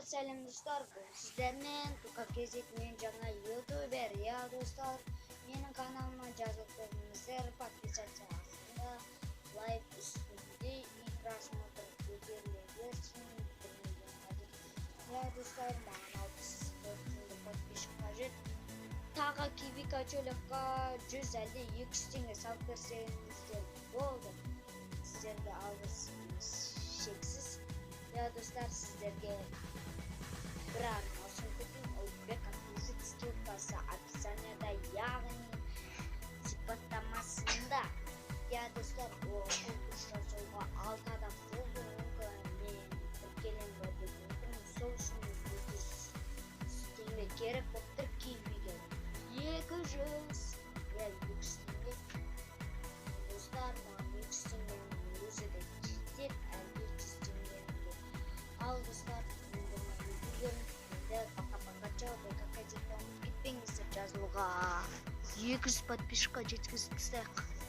Сәлем достар, бұл сіздермен Тука кезетімен жаңа ютубер. Достар, менің каналыма жазылып көріңіздер, подписаться астында лайк үстінде и просмотр көтеріледі. Достар, маған 64 подписчик қажет. Тағы кибика чөлікқа 150-200 теңге салып берсеңіздер болды. Сіздерге алғысымыз шексіз. Достар, сіздерге бір арна ұсынып ол бек аквизит ссылкасы описанияда, яғни сипаттамасында. Достар, ол конкурс жасауға 6 адам болды. Мен тіркелем барды мүмкін. Сол үшін 200 теңге керек болып тұр кибиге. 200 теңге. Достар, маған 200 теңгенің өзі де жетеді, әлі 200 теңгенің. Ал достар, пока-пока, чао, бек кетпеңіздер жазылуға. 200 подписчикқа жеткізіп тастайық.